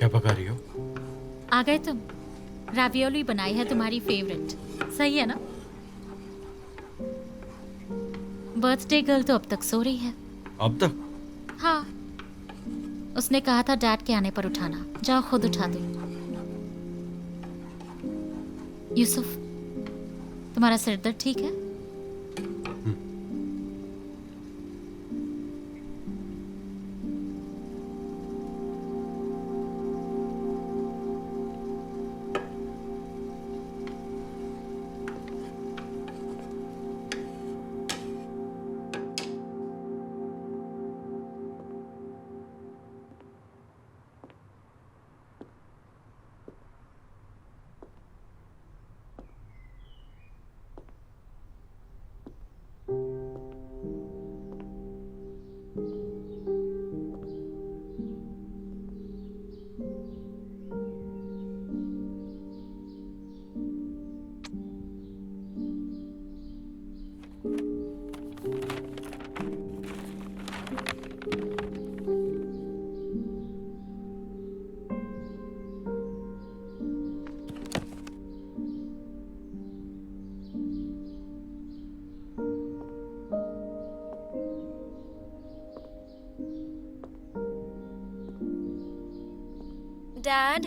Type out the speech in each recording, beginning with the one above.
क्या पका रही हो? आ गए तुम। रावियोली बनाई है तुम्हारी फेवरेट। सही है ना? बर्थडे गर्ल तो अब तक सो रही है। अब तक? हाँ, उसने कहा था डैड के आने पर उठाना। जाओ खुद उठा दो। यूसुफ, तुम्हारा सिर दर्द ठीक है? डैड,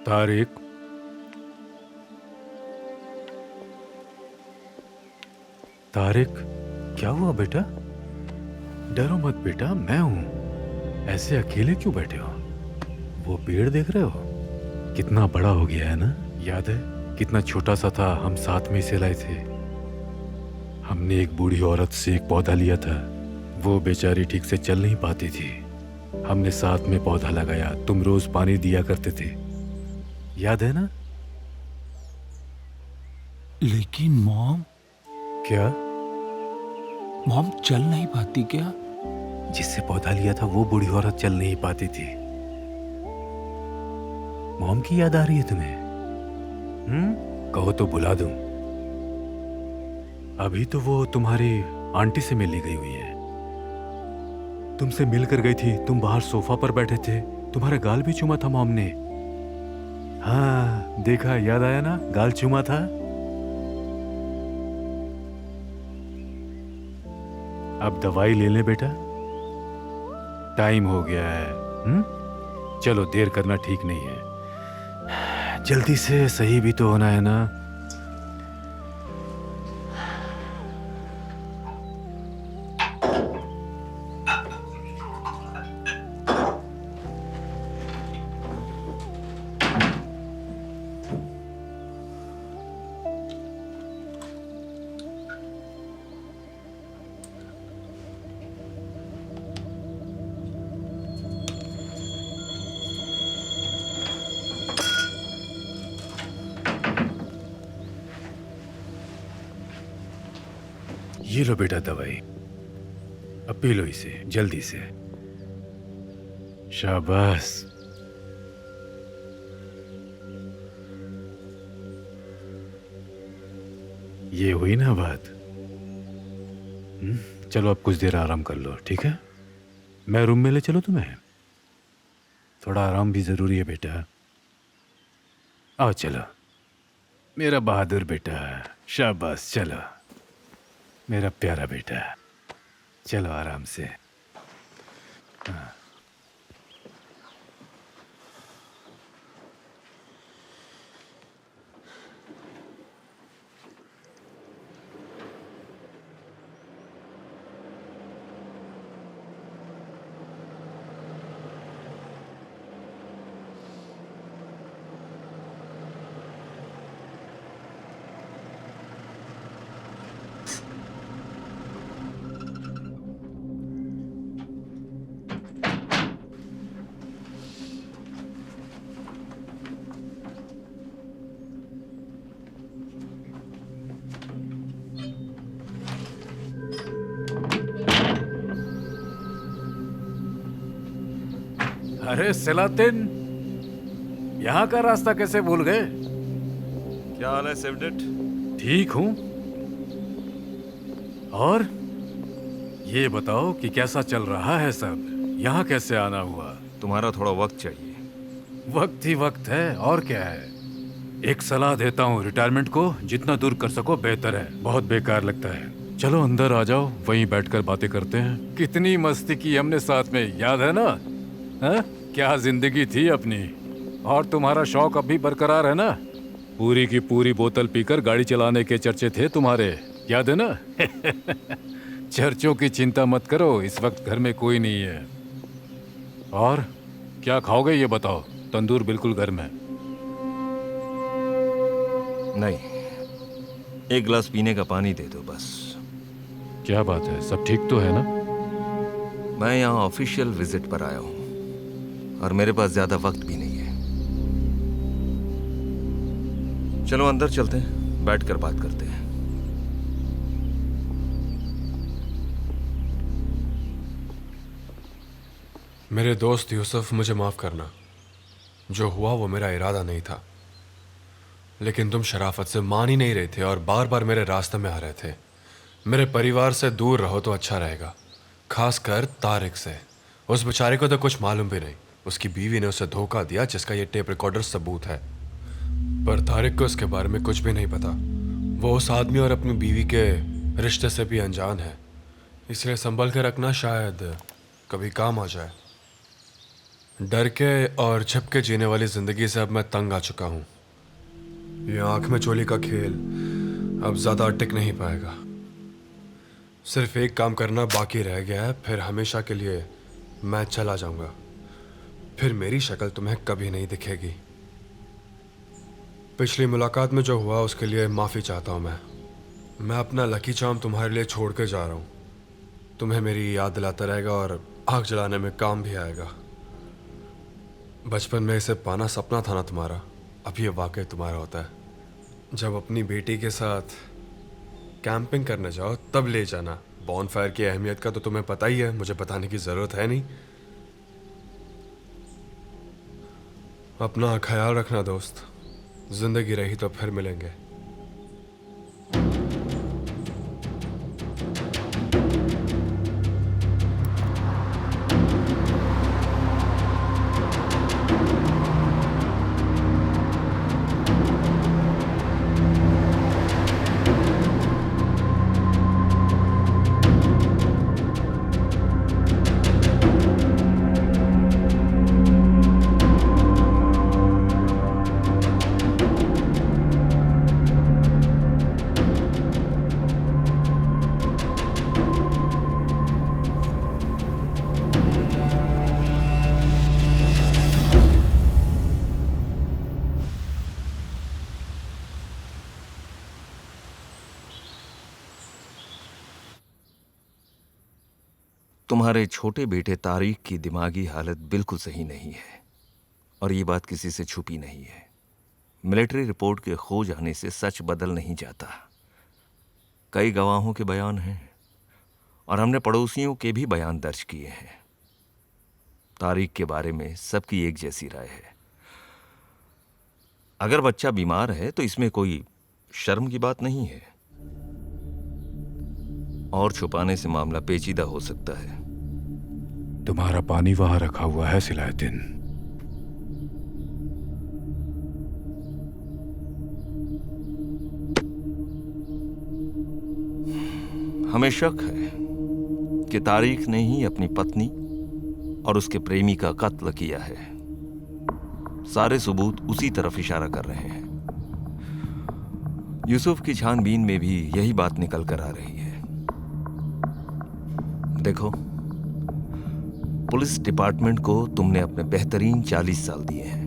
तारिक, तारिक, क्या हुआ बेटा? डरो मत बेटा, मैं हूं। ऐसे अकेले क्यों बैठे हो? वो पेड़ देख रहे हो? कितना बड़ा हो गया है ना? याद है कितना छोटा सा था, हम साथ में इसे लाए थे। हमने एक बूढ़ी औरत से एक पौधा लिया था। वो बेचारी ठीक से चल नहीं पाती थी। हमने साथ में पौधा लगाया, तुम रोज पानी दिया करते थे, याद है ना? लेकिन मॉम, क्या? मॉम चल नहीं पाती क्या? जिससे पौधा लिया था वो बूढ़ी औरत चल नहीं पाती थी। मॉम की याद आ रही है तुम्हें? कहो तो बुला दूं। अभी तो वो तुम्हारी आंटी से मिलने गई हुई है। तुमसे मिलकर गई थी, तुम बाहर सोफा पर बैठे थे, तुम्हारा गाल भी चूमा था मॉम ने। हाँ देखा, याद आया ना, गाल चूमा था। अब दवाई ले ले बेटा, टाइम हो गया है। चलो, देर करना ठीक नहीं है। जल्दी से सही भी तो होना है ना। ये लो बेटा दवाई, अब पी लो इसे जल्दी से। शाबाश। ये हुई ना बात। चलो अब कुछ देर आराम कर लो, ठीक है? मैं रूम में ले चलो तुम्हें? थोड़ा आराम भी जरूरी है बेटा। आओ चलो, मेरा बहादुर बेटा। शाबाश, चलो मेरा प्यारा बेटा, चलो आराम से। हाँ। अरे सलातिन, यहाँ का रास्ता कैसे भूल गए? क्या हाल है सेवडेट? ठीक हूँ। और ये बताओ कि कैसा चल रहा है सब? यहाँ कैसे आना हुआ? तुम्हारा थोड़ा वक्त चाहिए। वक्त ही वक्त है, और क्या है। एक सलाह देता हूँ, रिटायरमेंट को जितना दूर कर सको बेहतर है। बहुत बेकार लगता है। चलो अंदर आ जाओ, वहीं बैठकर बातें करते हैं। कितनी मस्ती की हमने साथ में, याद है ना? हाँ? क्या जिंदगी थी अपनी। और तुम्हारा शौक अभी बरकरार है ना? पूरी की पूरी बोतल पीकर गाड़ी चलाने के चर्चे थे तुम्हारे, याद है ना? चर्चों की चिंता मत करो, इस वक्त घर में कोई नहीं है। और क्या खाओगे ये बताओ? तंदूर बिल्कुल गर्म है। नहीं, एक गिलास पीने का पानी दे दो बस। क्या बात है, सब ठीक तो है ना? मैं यहाँ ऑफिशियल विजिट पर आया हूँ और मेरे पास ज्यादा वक्त भी नहीं है। चलो अंदर चलते हैं, बैठकर बात करते हैं। मेरे दोस्त यूसुफ, मुझे माफ करना। जो हुआ वो मेरा इरादा नहीं था, लेकिन तुम शराफत से मान ही नहीं रहे थे और बार बार मेरे रास्ते में आ रहे थे। मेरे परिवार से दूर रहो तो अच्छा रहेगा, खासकर तारिक से। उस बेचारे को तो कुछ मालूम भी नहीं। उसकी बीवी ने उसे धोखा दिया, जिसका ये टेप रिकॉर्डर सबूत है। पर तारिक को इसके बारे में कुछ भी नहीं पता। वो उस आदमी और अपनी बीवी के रिश्ते से भी अनजान है, इसलिए संभल के रखना, शायद कभी काम आ जाए। डर के और छिप के जीने वाली जिंदगी से अब मैं तंग आ चुका हूँ। ये आंख में चोली का खेल अब ज्यादा टिक नहीं पाएगा। सिर्फ एक काम करना बाकी रह गया है, फिर हमेशा के लिए मैं चला जाऊंगा। फिर मेरी शक्ल तुम्हें कभी नहीं दिखेगी। पिछली मुलाकात में जो हुआ उसके लिए माफ़ी चाहता हूँ मैं अपना लकी चार्म तुम्हारे लिए छोड़ के जा रहा हूँ। तुम्हें मेरी याद दिलाता रहेगा और आग जलाने में काम भी आएगा। बचपन में इसे पाना सपना था ना तुम्हारा, अब ये वाकई तुम्हारा होता है। जब अपनी बेटी के साथ कैंपिंग करने जाओ तब ले जाना। बॉनफायर की अहमियत का तो तुम्हें पता ही है, मुझे बताने की ज़रूरत है नहीं। अपना ख्याल रखना दोस्त, जिंदगी रही तो फिर मिलेंगे। तुम्हारे छोटे बेटे तारिक की दिमागी हालत बिल्कुल सही नहीं है, और ये बात किसी से छुपी नहीं है। मिलिट्री रिपोर्ट के खो जाने से सच बदल नहीं जाता। कई गवाहों के बयान हैं और हमने पड़ोसियों के भी बयान दर्ज किए हैं। तारिक के बारे में सबकी एक जैसी राय है। अगर बच्चा बीमार है तो इसमें कोई शर्म की बात नहीं है, और छुपाने से मामला पेचीदा हो सकता है। तुम्हारा पानी वहां रखा हुआ है सिलाउद्दीन। हमें शक है कि तारिक ने ही अपनी पत्नी और उसके प्रेमी का कत्ल किया है। सारे सबूत उसी तरफ इशारा कर रहे हैं। यूसुफ की छानबीन में भी यही बात निकल कर आ रही है। देखो, पुलिस डिपार्टमेंट को तुमने अपने बेहतरीन 40 साल दिए हैं।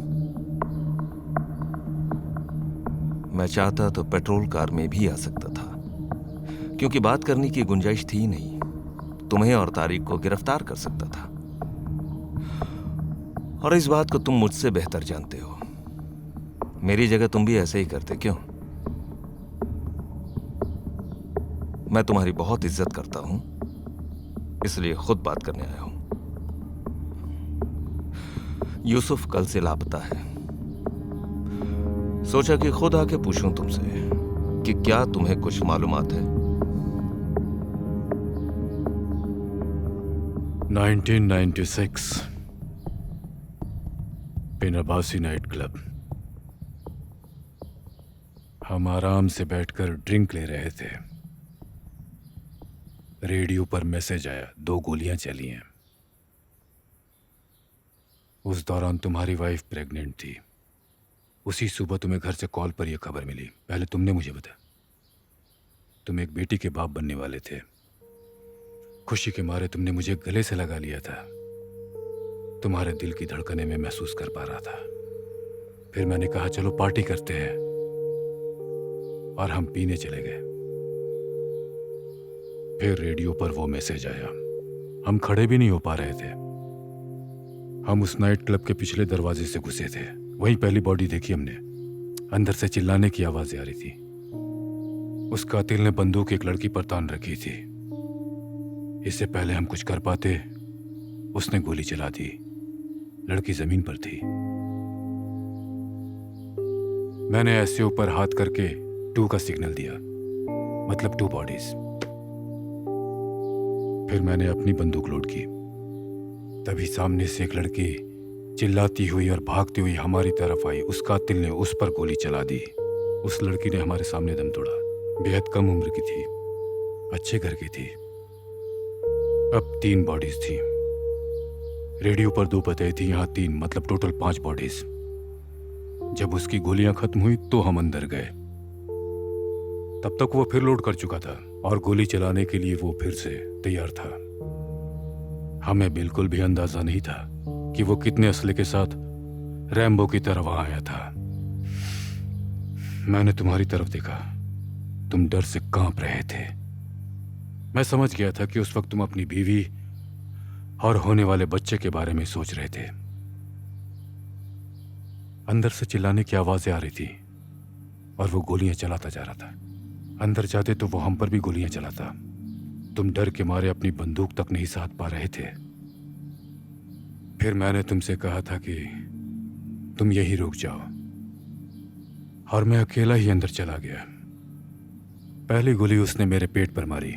मैं चाहता तो पेट्रोल कार में भी आ सकता था, क्योंकि बात करने की गुंजाइश थी नहीं। तुम्हें और तारिक को गिरफ्तार कर सकता था, और इस बात को तुम मुझसे बेहतर जानते हो। मेरी जगह तुम भी ऐसे ही करते, क्यों? मैं तुम्हारी बहुत इज्जत करता हूं, इसलिए खुद बात करने आया हूं। यूसुफ कल से लापता है। सोचा कि खुद आके पूछूं तुमसे कि क्या तुम्हें कुछ मालूमात है। 1996 पिनाबासी नाइट क्लब। हम आराम से बैठकर ड्रिंक ले रहे थे। रेडियो पर मैसेज आया, 2 गोलियां चली हैं। उस दौरान तुम्हारी वाइफ प्रेग्नेंट थी। उसी सुबह तुम्हें घर से कॉल पर यह खबर मिली। पहले तुमने मुझे बताया। तुम एक बेटी के बाप बनने वाले थे। खुशी के मारे तुमने मुझे गले से लगा लिया था। तुम्हारे दिल की धड़कनें मैं महसूस कर पा रहा था। फिर मैंने कहा चलो पार्टी करते हैं, और हम पीने चले गए। फिर रेडियो पर वो मैसेज आया। हम खड़े भी नहीं हो पा रहे थे। हम उस नाइट क्लब के पिछले दरवाजे से घुसे थे। वहीं पहली बॉडी देखी हमने। अंदर से चिल्लाने की आवाजें आ रही थी। उस कातिल ने बंदूक एक लड़की पर तान रखी थी। इससे पहले हम कुछ कर पाते, उसने गोली चला दी। लड़की जमीन पर थी। मैंने ऐसे ऊपर हाथ करके 2 का सिग्नल दिया, मतलब 2 बॉडीज। फिर मैंने अपनी बंदूक लोड की। तभी सामने से एक लड़की चिल्लाती हुई और भागती हुई हमारी तरफ आई। उस कातिल ने उस पर गोली चला दी। उस लड़की ने हमारे सामने दम तोड़ा। बेहद कम उम्र की थी, अच्छे घर की थी। अब 3 बॉडीज थी। रेडियो पर 2 बताई थी, यहाँ 3, मतलब टोटल 5 बॉडीज। जब उसकी गोलियां खत्म हुई तो हम अंदर गए। तब तक वो फिर लोड कर चुका था और गोली चलाने के लिए वो फिर से तैयार था। हमें बिल्कुल भी अंदाजा नहीं था कि वो कितने असले के साथ रैम्बो की तरह वहां आया था। मैंने तुम्हारी तरफ देखा। तुम डर से कांप रहे थे। मैं समझ गया था कि उस वक्त तुम अपनी बीवी और होने वाले बच्चे के बारे में सोच रहे थे। अंदर से चिल्लाने की आवाजें आ रही थी और वो गोलियां चलाता जा रहा था। अंदर जाते तो वो हम पर भी गोलियां चलाता। तुम डर के मारे अपनी बंदूक तक नहीं साध पा रहे थे। फिर मैंने तुमसे कहा था कि तुम यहीं रुक जाओ, और मैं अकेला ही अंदर चला गया। पहली गोली उसने मेरे पेट पर मारी।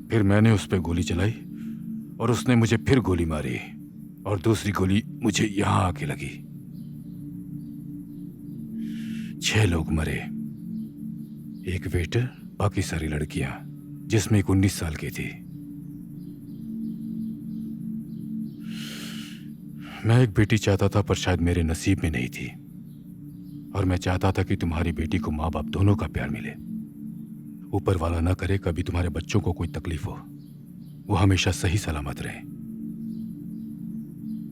फिर मैंने उस पर गोली चलाई और उसने मुझे फिर गोली मारी, और दूसरी गोली मुझे यहां आके लगी। 6 लोग मरे। एक वेटर, बाकी सारी लड़कियां, जिसमें एक 19 साल की थी। मैं एक बेटी चाहता था, पर शायद मेरे नसीब में नहीं थी। और मैं चाहता था कि तुम्हारी बेटी को माँ बाप दोनों का प्यार मिले। ऊपर वाला ना करे कभी तुम्हारे बच्चों को कोई तकलीफ हो। वो हमेशा सही सलामत रहे।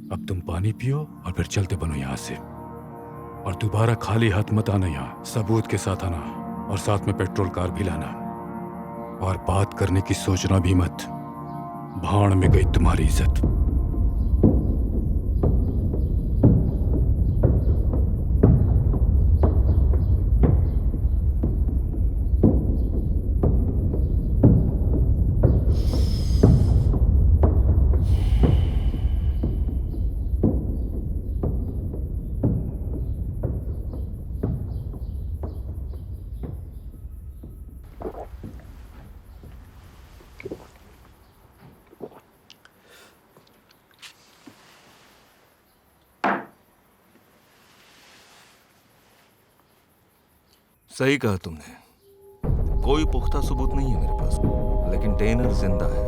अब तुम पानी पियो और फिर चलते बनो यहां से, और दोबारा खाली हाथ मत आना। यहां सबूत के साथ आना। और साथ में पेट्रोल कार भी लाना। और बात करने की सोचना भी मत, भाड़ में गई तुम्हारी इज्जत। सही कहा तुमने, कोई पुख्ता सबूत नहीं है मेरे पास, लेकिन टेनर जिंदा है,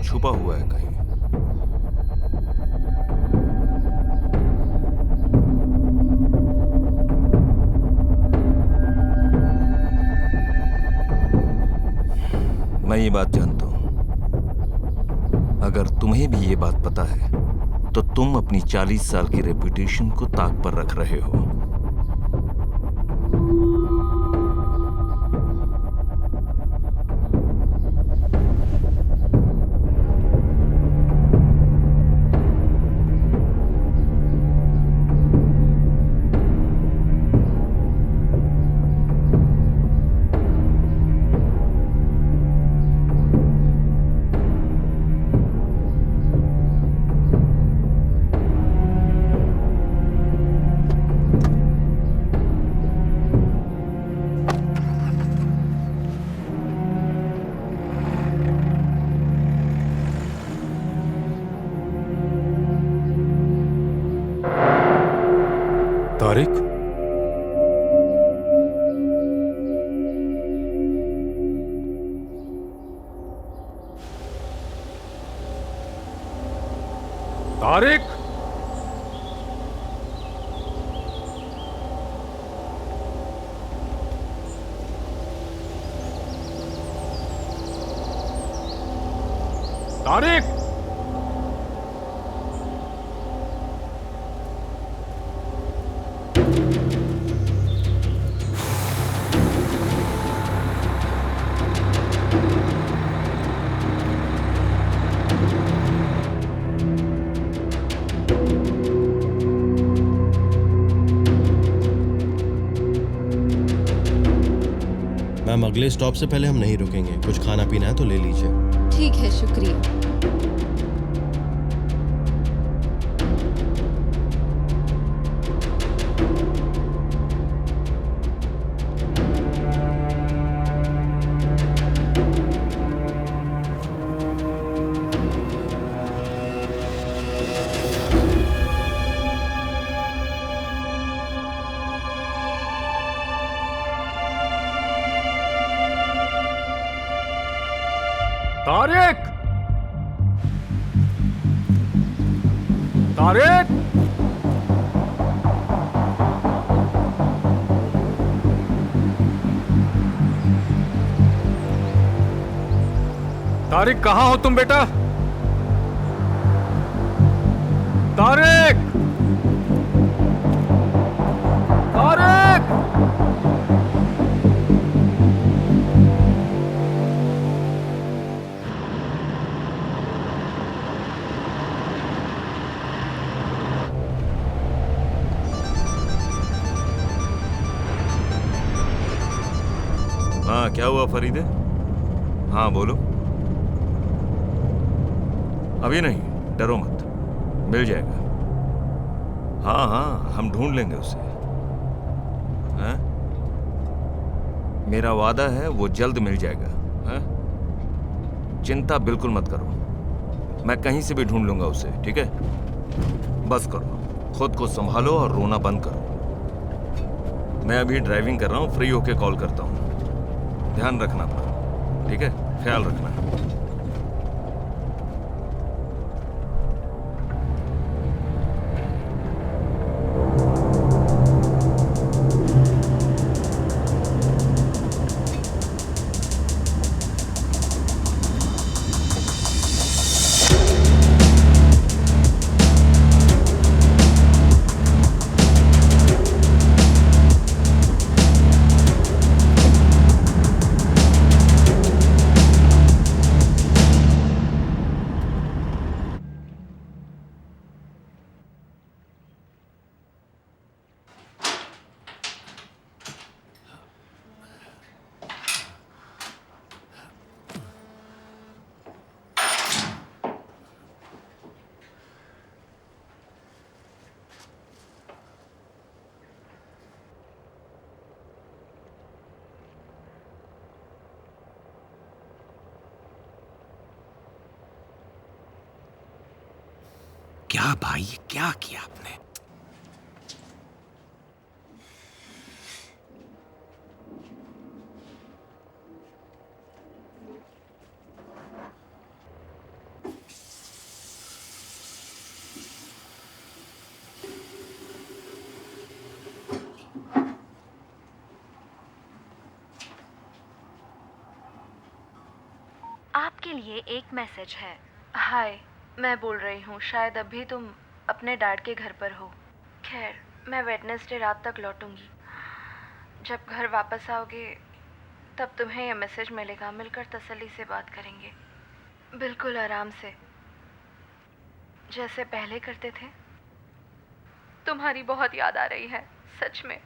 छुपा हुआ है कहीं। मैं ये बात जानता हूं, अगर तुम्हें भी ये बात पता है तो तुम अपनी 40 साल की रेपुटेशन को ताक पर रख रहे हो। तारिक, तारिक, तारिक, मैम, अगले स्टॉप से पहले हम नहीं रुकेंगे। कुछ खाना पीना है तो ले लीजिए। ठीक है, शुक्रिया। तारिक, तारिक, तारिक, कहां हो तुम बेटा? तारिक, तारिक, हाँ, क्या हुआ फरीदे? हाँ बोलो। अभी नहीं, डरो मत, मिल जाएगा। हाँ हाँ, हम ढूंढ लेंगे उसे। हाँ? मेरा वादा है वो जल्द मिल जाएगा। हाँ? चिंता बिल्कुल मत करो, मैं कहीं से भी ढूंढ लूंगा उसे, ठीक है? बस करो, खुद को संभालो और रोना बंद करो। मैं अभी ड्राइविंग कर रहा हूँ, फ्री होके कॉल करता हूँ। ध्यान रखना अपना, ठीक है? ख्याल रखना। किया भाई, ये क्या किया आपने? आपके लिए एक मैसेज है। हाय, मैं बोल रही हूँ, शायद अभी तुम अपने डैड के घर पर हो। खैर, मैं वेडनेसडे रात तक लौटूंगी। जब घर वापस आओगे तब तुम्हें यह मैसेज मिलेगा। मिलकर तसल्ली से बात करेंगे, बिल्कुल आराम से, जैसे पहले करते थे। तुम्हारी बहुत याद आ रही है, सच में।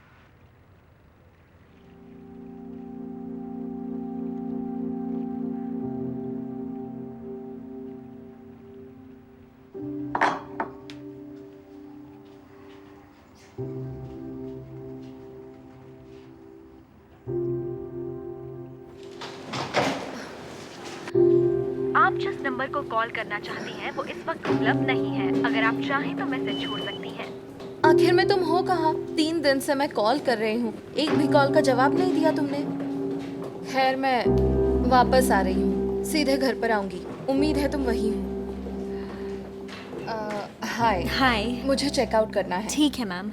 आप जिस नंबर को कॉल करना चाहती हैं वो इस वक्त उपलब्ध नहीं है। अगर आप चाहें तो मैसेज छोड़ सकती हैं। आखिर में तुम हो कहाँ? 3 दिन से मैं कॉल कर रही हूँ, एक भी कॉल का जवाब नहीं दिया तुमने। खैर, मैं वापस आ रही हूँ, सीधे घर पर आऊंगी। उम्मीद है तुम वही हो। हाय। हाय। मुझे चेकआउट करना है। ठीक है मैम।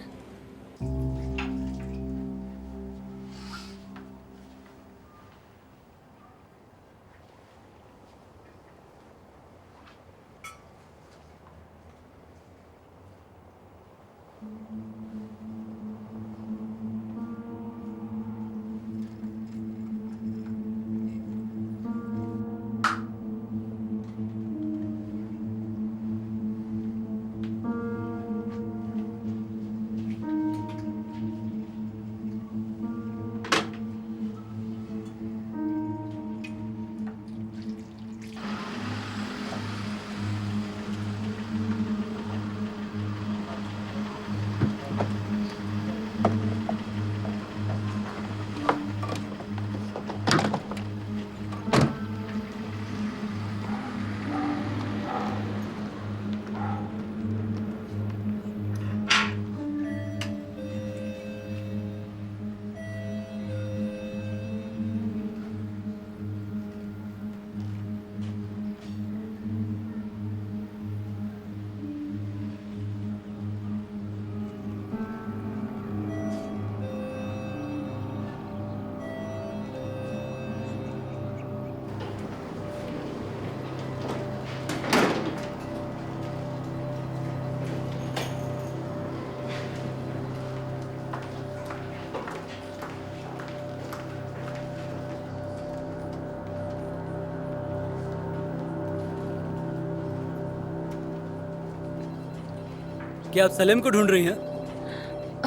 क्या आप सलीम को ढूंढ रही हैं?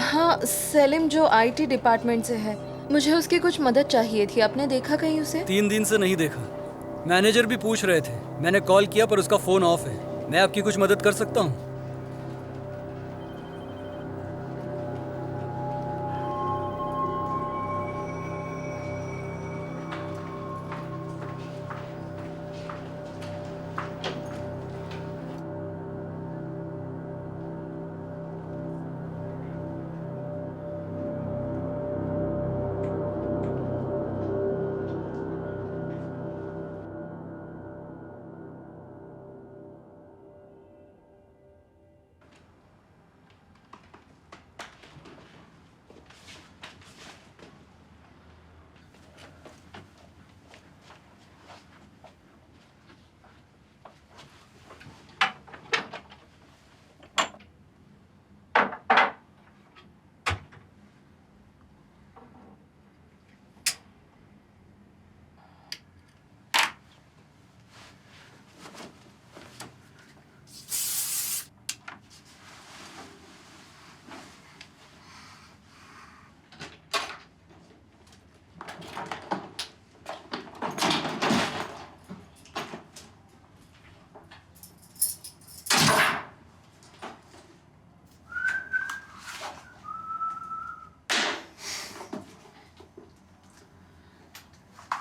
हाँ, सलीम जो आईटी डिपार्टमेंट से है। मुझे उसकी कुछ मदद चाहिए थी। आपने देखा कहीं उसे? 3 दिन से नहीं देखा। मैनेजर भी पूछ रहे थे। मैंने कॉल किया पर उसका फोन ऑफ है। मैं आपकी कुछ मदद कर सकता हूँ?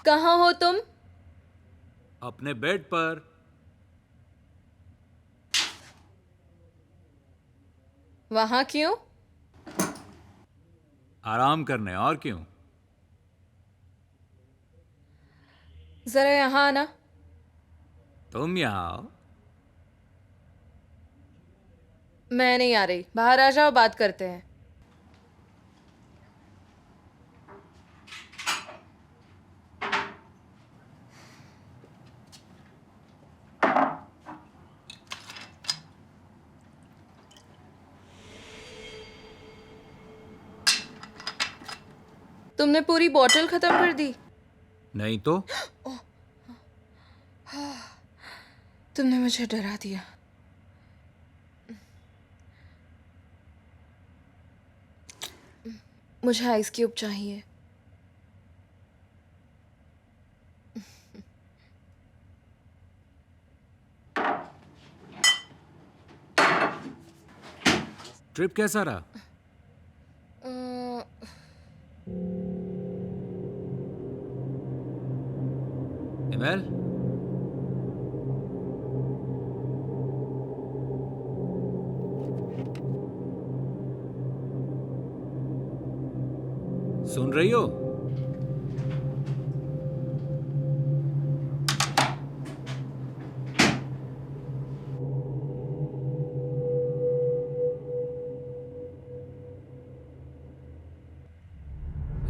कहाँ हो तुम? अपने बेड पर। वहां क्यों? आराम करने, और क्यों? जरा यहाँ आना। तुम यहाँ आओ। मैं नहीं आ रही, बाहर आ जाओ, बात करते हैं। तुमने पूरी बोतल खत्म कर दी। नहीं तो? तुमने मुझे डरा दिया। मुझे आइस क्यूब चाहिए। ट्रिप कैसा रहा? इमेल, सुन रही हो?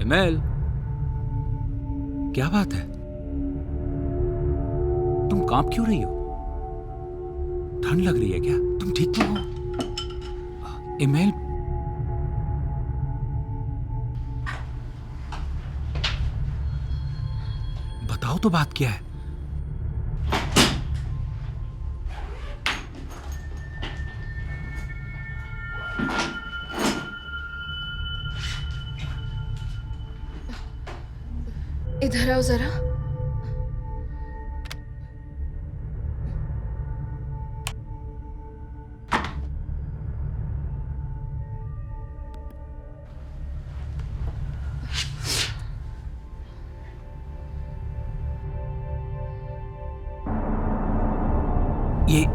इमेल, क्या बात है? तुम कांप क्यों रही हो? ठंड लग रही है क्या? तुम ठीक तो हो? इमेल, बताओ तो बात क्या है? इधर आओ जरा।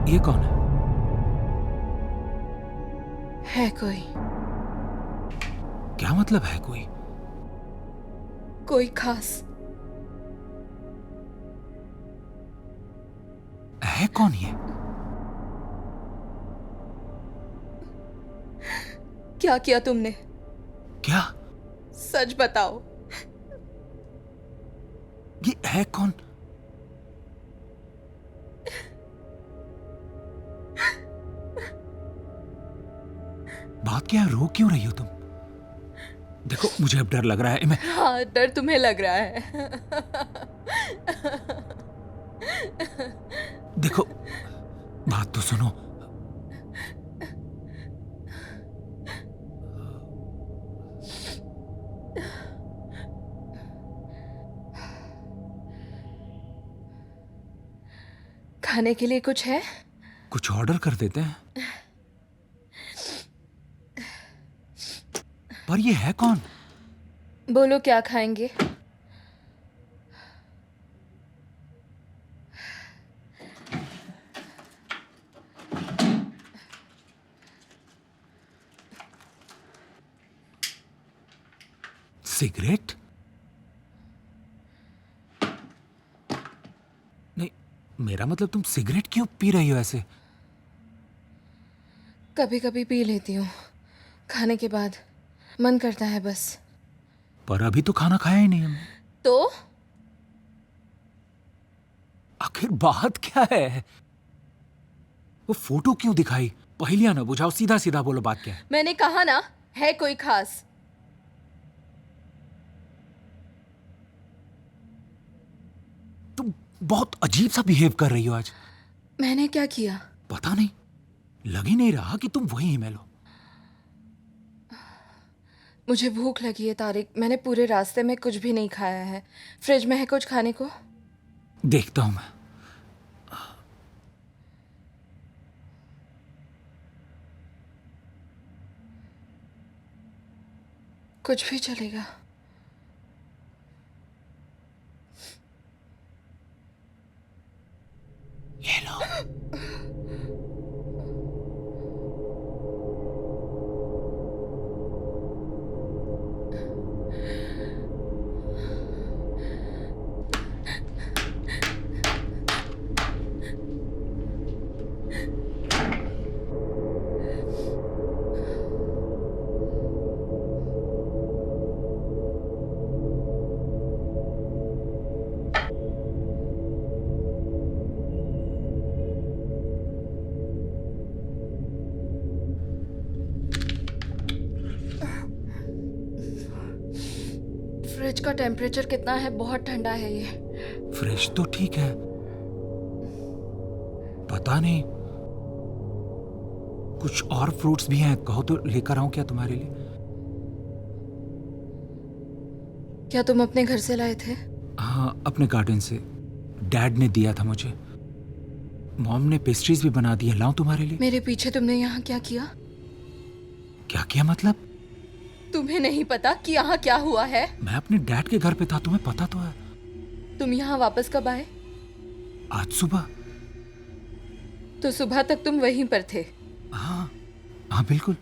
ये कौन है? है कोई। क्या मतलब है कोई? कोई खास। है कौन ये? क्या किया तुमने? क्या? सच बताओ। ये है कौन? बात क्या है? रो क्यों रही हो तुम? देखो, मुझे अब डर लग रहा है। मैं हाँ, डर तुम्हें लग रहा है। देखो, बात तो सुनो। खाने के लिए कुछ है? कुछ ऑर्डर कर देते हैं। पर ये है कौन? बोलो क्या खाएंगे? सिगरेट? नहीं, मेरा मतलब तुम सिगरेट क्यों पी रही हो ऐसे? कभी कभी पी लेती हूँ, खाने के बाद मन करता है बस। पर अभी तो खाना खाया ही नहीं हमने। तो आखिर बात क्या है? वो फोटो क्यों दिखाई? पहेलियां ना बुझाओ, सीधा सीधा बोलो बात क्या है। मैंने कहा ना, है कोई खास। तुम बहुत अजीब सा बिहेव कर रही हो आज। मैंने क्या किया? पता नहीं, लग ही नहीं रहा कि तुम वही ईमेल हो। मुझे भूख लगी है तारिक, मैंने पूरे रास्ते में कुछ भी नहीं खाया है। फ्रिज में है कुछ खाने को? देखता हूं मैं। कुछ भी चलेगा। ये लो। फ्रिज का टेम्परेचर कितना है? बहुत ठंडा है ये। फ्रिज तो ठीक है, पता नहीं कुछ और फ्रूट्स भी हैं, कहो तो लेकर आऊं क्या तुम्हारे लिए? क्या तुम अपने घर से लाए थे? हाँ, अपने गार्डन से। डैड ने दिया था मुझे। मॉम ने पेस्ट्रीज भी बना दी है, लाऊं तुम्हारे लिए? मेरे पीछे तुमने यहाँ क्या किया? क्या किया मतलब? तुम्हें नहीं पता कि यहाँ क्या हुआ है? मैं अपने डैड के घर पे था, तुम्हें पता तो है। तुम यहाँ वापस कब आए? आज सुबह। तो सुबह तक तुम वहीं पर थे? हाँ हाँ बिल्कुल।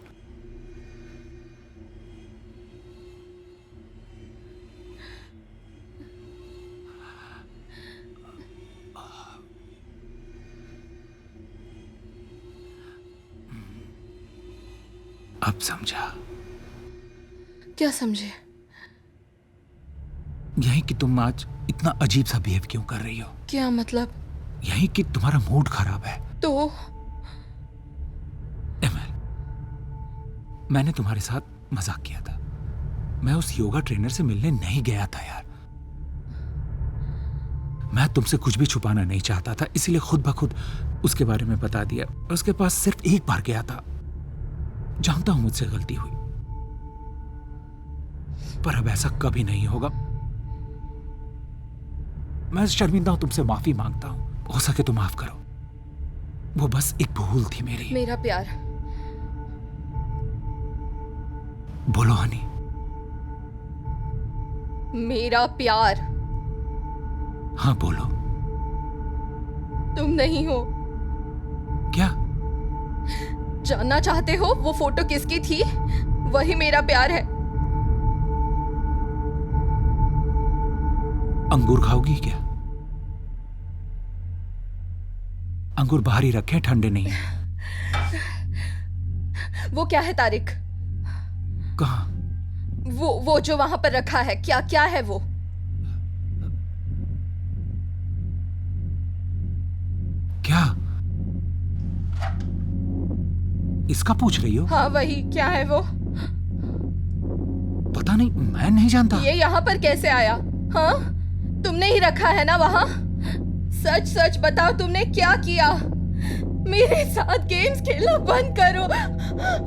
अब समझा? क्या समझे? यही कि तुम आज इतना अजीब सा बिहेव क्यों कर रही हो? क्या मतलब? यही कि तुम्हारा मूड खराब है। तो एमएल, मैंने तुम्हारे साथ मजाक किया था। मैं उस योगा ट्रेनर से मिलने नहीं गया था यार। मैं तुमसे कुछ भी छुपाना नहीं चाहता था, इसीलिए खुद ब खुद उसके बारे में बता दिया। उसके पास सिर्फ एक बार गया था। जानता हूं मुझसे गलती हुई, पर अब ऐसा कभी नहीं होगा। मैं शर्मिंदा हूं, तुमसे माफी मांगता हूं। हो सके तो माफ करो। वो बस एक भूल थी मेरी। मेरा प्यार। बोलो हनी। मेरा प्यार। हाँ बोलो। तुम नहीं हो। क्या? जानना चाहते हो वो फोटो किसकी थी? वही मेरा प्यार है। अंगूर खाओगी क्या? अंगूर बाहर ही रखे, ठंडे नहीं है। वो क्या है तारिक? कहाँ? वो जो वहां पर रखा है, क्या क्या है वो? क्या? इसका पूछ रही हो? हाँ वही, क्या है वो? पता नहीं, मैं नहीं जानता। ये यहाँ पर कैसे आया? हाँ, तुमने ही रखा है ना वहाँ? सच सच बताओ, तुमने क्या किया? मेरे साथ गेम्स खेलना बंद करो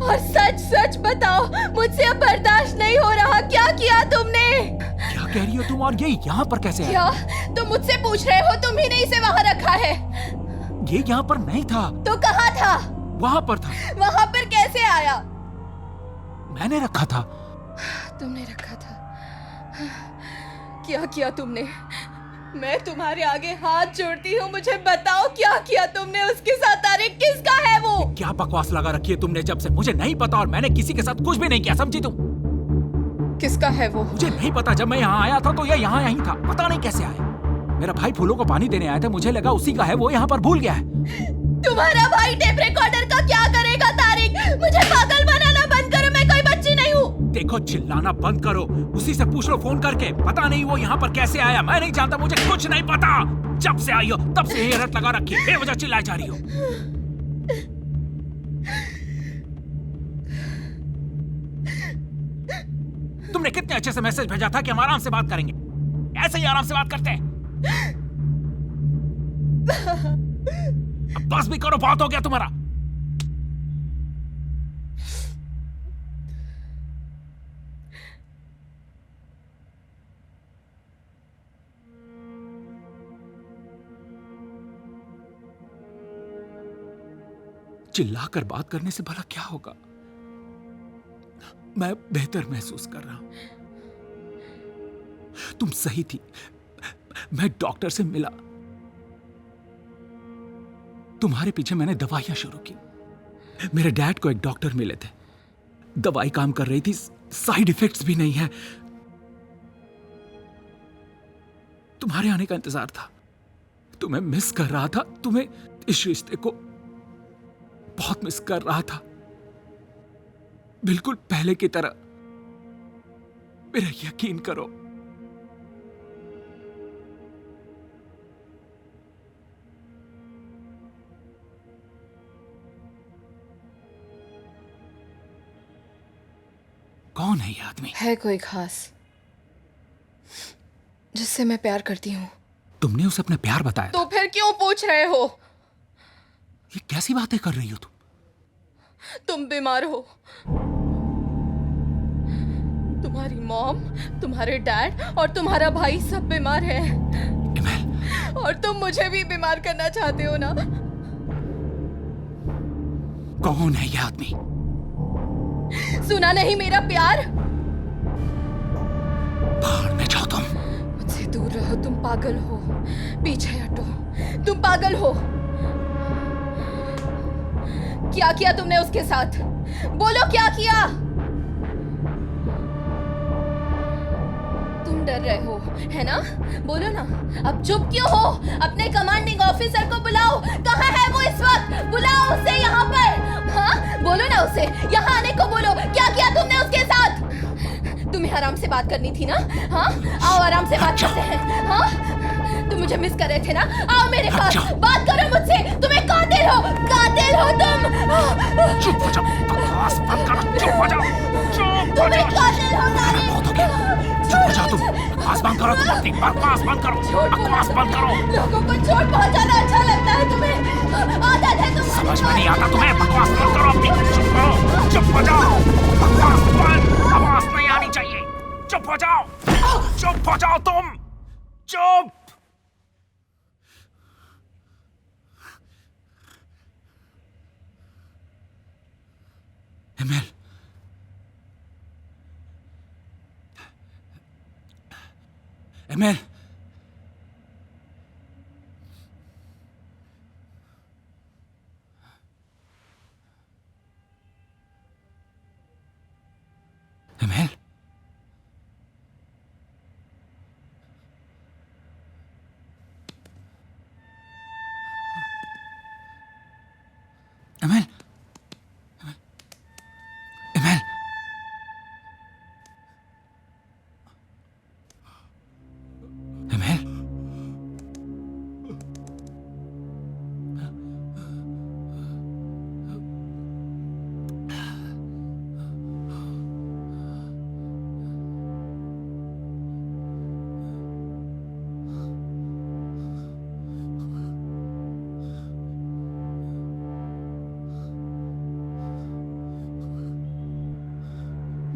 और सच सच बताओ, मुझसे अब बर्दाश्त नहीं हो रहा। क्या किया तुमने? क्या कह रही हो तुम? और ये यहाँ पर कैसे आया? क्या तुम मुझसे पूछ रहे हो? तुम ही ने इसे वहाँ रखा है। ये यहाँ पर नहीं था। तो कहाँ था? वहाँ पर था। वहाँ पर कैसे आया? मैंने रखा था। तुमने रखा था? क्या किया तुमने? मैं तुम्हारे आगे हाथ जोड़ती हूँ, मुझे बताओ क्या किया तुमने उसके साथ? तारिक, किसका है वो? क्या बकवास लगा रखी है तुमने जब से? मुझे नहीं पता और मैंने किसी के साथ कुछ भी नहीं किया, समझी तुम? किसका है वो? मुझे नहीं पता। जब मैं यहाँ आया था तो ये यहाँ यहीं था, पता नहीं कैसे आया। मेरा भाई फूलों को पानी देने आया था, मुझे लगा उसी का है, वो यहाँ पर भूल गया है। तुम्हारा भाई टेप रिकॉर्डर का क्या करेगा? तारिक, मुझे पागल बनाना बंद करो, मैं कोई बच्ची नहीं हूँ। देखो, चिल्लाना बंद करो। उसी से पूछ लो फोन करके। पता नहीं वो यहाँ पर कैसे आया, मैं नहीं जानता, मुझे कुछ नहीं पता। जब से आई हो तब से ये रट लगा रखी है, बेवजह चिल्लाई जा रही हो। तुमने कितने अच्छे से मैसेज भेजा था कि हम आराम से बात करेंगे। ऐसे ही आराम से बात करते हैं। अब बस भी करो, बहुत हो गया तुम्हारा। चिल्लाकर बात करने से भला क्या होगा? मैं बेहतर महसूस कर रहा हूं। तुम सही थी। मैं डॉक्टर से मिला। तुम्हारे पीछे मैंने दवाइयां शुरू की। मेरे डैड को एक डॉक्टर मिले थे, दवाई काम कर रही थी, साइड इफेक्ट्स भी नहीं है। तुम्हारे आने का इंतजार था, तुम्हें मिस कर रहा था, तुम्हें, इस रिश्ते को बहुत मिस कर रहा था, बिल्कुल पहले की तरह। मेरा यकीन करो। कौन है ये आदमी? है कोई खास? जिससे मैं प्यार करती हूँ। तुमने उसे अपना प्यार बताया? तो फिर क्यों पूछ रहे हो? ये कैसी बातें कर रही हो तुम? तुम बीमार हो। तुम्हारी मॉम, तुम्हारे डैड और तुम्हारा भाई सब बीमार है। और तुम मुझे भी बीमार करना चाहते हो ना? कौन है ये आदमी? सुना नहीं मेरा प्यार? बाहर में जाओ तुम। मुझसे दूर रहो, तुम पागल हो। पीछे हटो, तुम पागल हो। क्या किया तुमने उसके साथ? बोलो क्या किया? तुम डर रहे हो, है ना? बोलो ना। अब चुप क्यों हो? अपने कमांडिंग ऑफिसर को बुलाओ। कहाँ है वो इस वक्त? बुलाओ उसे यहाँ पर। हाँ, बोलो ना उसे यहाँ आने को बोलो। क्या किया तुमने उसके साथ? तुम्हें आराम से बात करनी थी ना? हाँ, आओ आराम से बात करते हैं। हाँ, तुम मुझे मिस कर रहे थे ना? आओ मेरे पास, बात करो मुझसे। तुम्हें कातिल हो तुम। चुप हो जाओ, बकवास बंद करो। चुप हो जाओ, चुप हो जाओ। कातिल हो बहुत हो गया, चुप हो जाओ तुम। बकवास बंद करो तुम, अपनी बकवास बंद करो, बकवास बंद करो। लोगों को चोट पहुंचाना अच्छा लगता है तुम्हें? आदत है तुम्हारी। समझ में नहीं आता तुम्हें? बकवास बंद करो अपनी। चुप करो, चुप हो जाओ। बकवास बंद, आवाज नहीं आनी चाहिए। चुप हो जाओ, चुप हो जाओ तुम, चुप। Emil, Emil, Emil, Emil, Emil, Emil,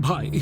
भाई।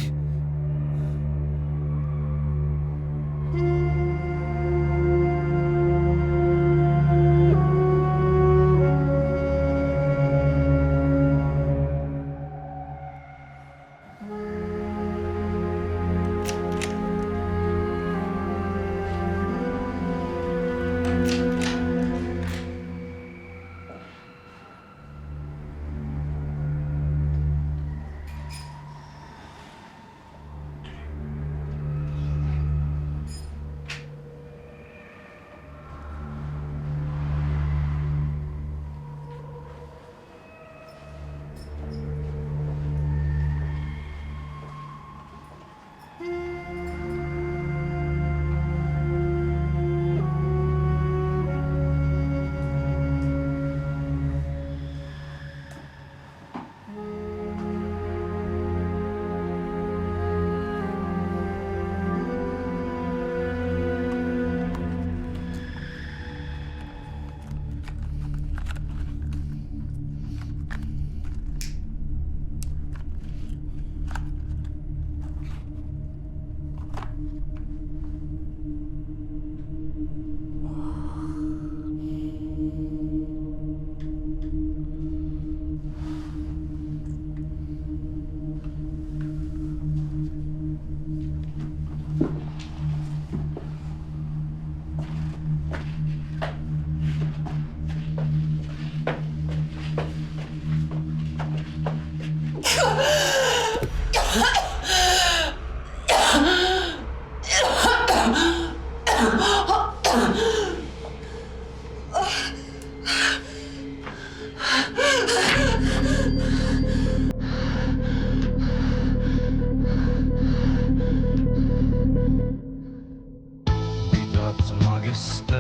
Die Magistel